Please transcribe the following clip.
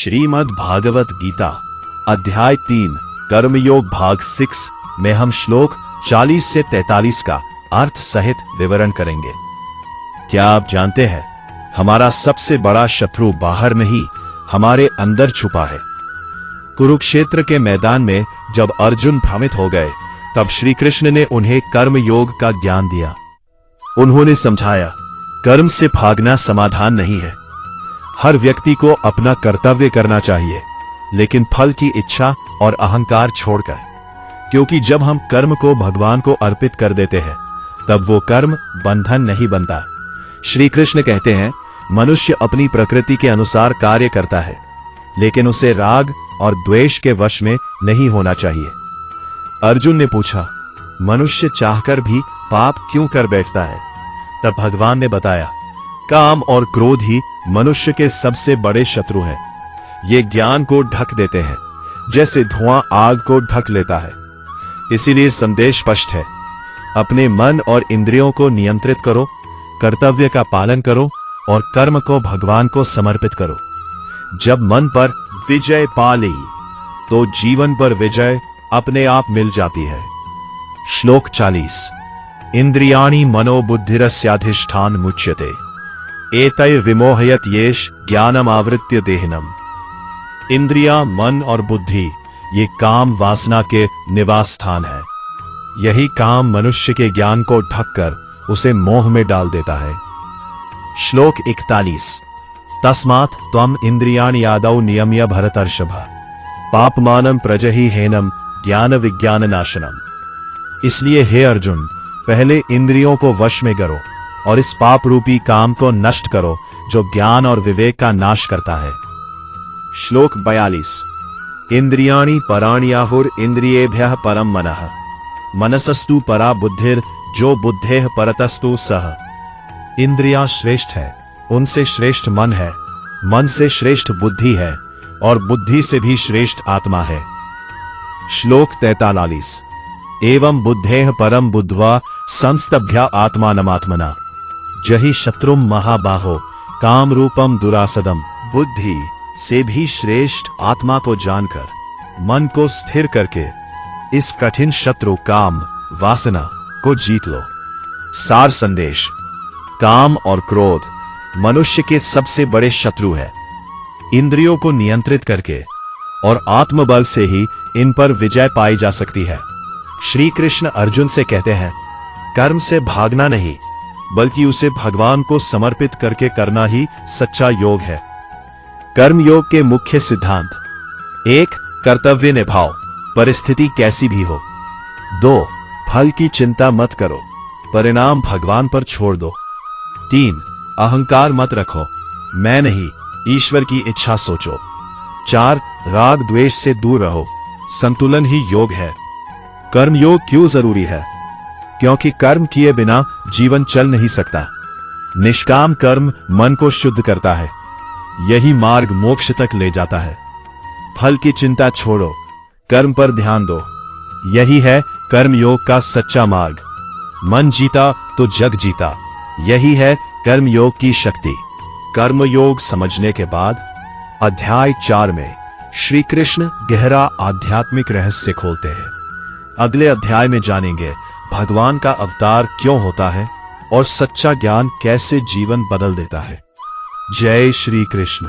श्रीमद् भागवत गीता अध्याय 3 कर्मयोग भाग 6 में हम श्लोक 40 से 43 का अर्थ सहित विवरण करेंगे। क्या आप जानते हैं, हमारा सबसे बड़ा शत्रु बाहर नहीं, हमारे अंदर छुपा है। कुरुक्षेत्र के मैदान में जब अर्जुन भ्रमित हो गए, तब श्री कृष्ण ने उन्हें कर्म योग का ज्ञान दिया। उन्होंने समझाया, कर्म से भागना समाधान नहीं है। हर व्यक्ति को अपना कर्तव्य करना चाहिए, लेकिन फल की इच्छा और अहंकार छोड़कर, क्योंकि जब हम कर्म को भगवान को अर्पित कर देते हैं, तब वो कर्म बंधन नहीं बनता। श्री कृष्ण कहते हैं, मनुष्य अपनी प्रकृति के अनुसार कार्य करता है, लेकिन उसे राग और द्वेष के वश में नहीं होना चाहिए। अर्जुन ने पूछा, मनुष्य चाहकर भी पाप क्यों कर बैठता है? तब भगवान ने बताया, काम और क्रोध ही मनुष्य के सबसे बड़े शत्रु हैं। ये ज्ञान को ढक देते हैं, जैसे धुआं आग को ढक लेता है। इसीलिए संदेश स्पष्ट है, अपने मन और इंद्रियों को नियंत्रित करो, कर्तव्य का पालन करो और कर्म को भगवान को समर्पित करो। जब मन पर विजय पा ली, तो जीवन पर विजय अपने आप मिल जाती है। श्लोक 40 इंद्रियाणि मनोबुद्धिरस्याधिष्ठान मुच्यते एतैर्विमोहयत येष ज्ञानम आवृत्य देहिनम। इंद्रियां, मन और बुद्धि ये काम वासना के निवास स्थान है। यही काम मनुष्य के ज्ञान को ढककर उसे मोह में डाल देता है। श्लोक 41 तस्मात् त्वम इंद्रियाणि आदौ नियम्य भरतर्षभ पापमानं प्रजहि हेनम ज्ञान विज्ञान नाशनम। इसलिए हे अर्जुन, पहले इंद्रियों को वश में करो और इस पाप रूपी काम को नष्ट करो जो ज्ञान और विवेक का नाश करता है। श्लोक 42 इंद्रियाणि पराणि आहुर इंद्रियेभ्यः परम मनः मनसस्तु परा बुद्धिर जो बुद्धेः परतस्तु सः। इंद्रियां श्रेष्ठ है, उनसे श्रेष्ठ मन है, मन से श्रेष्ठ बुद्धि है और बुद्धि से भी श्रेष्ठ आत्मा है। श्लोक 43 एवं बुद्धेः परम बुद्ध्वा संस्तभ्य आत्मानमात्मना जहि शत्रुम महाबाहो काम रूपम दुरासदम। बुद्धि से भी श्रेष्ठ आत्मा को जानकर मन को स्थिर करके इस कठिन शत्रु काम वासना को जीत लो। सार संदेश, काम और क्रोध मनुष्य के सबसे बड़े शत्रु है। इंद्रियों को नियंत्रित करके और आत्मबल से ही इन पर विजय पाई जा सकती है। श्री कृष्ण अर्जुन से कहते हैं, कर्म से भागना नहीं, बल्कि उसे भगवान को समर्पित करके करना ही सच्चा योग है। कर्म योग के मुख्य सिद्धांत: 1. कर्तव्य निभाओ, परिस्थिति कैसी भी हो। 2. फल की चिंता मत करो, परिणाम भगवान पर छोड़ दो। 3. अहंकार मत रखो, मैं नहीं, ईश्वर की इच्छा सोचो। 4. राग द्वेष से दूर रहो, संतुलन ही योग है। कर्म योग क्यों जरूरी है? क्योंकि कर्म किए बिना जीवन चल नहीं सकता। निष्काम कर्म मन को शुद्ध करता है, यही मार्ग मोक्ष तक ले जाता है। फल की चिंता छोड़ो, कर्म पर ध्यान दो, यही है कर्म योग का सच्चा मार्ग। मन जीता तो जग जीता, यही है कर्म योग की शक्ति। कर्म योग समझने के बाद अध्याय 4 में श्री कृष्ण गहरा आध्यात्मिक रहस्य खोलते हैं। अगले अध्याय में जानेंगे भगवान का अवतार क्यों होता है और सच्चा ज्ञान कैसे जीवन बदल देता है। जय श्री कृष्ण।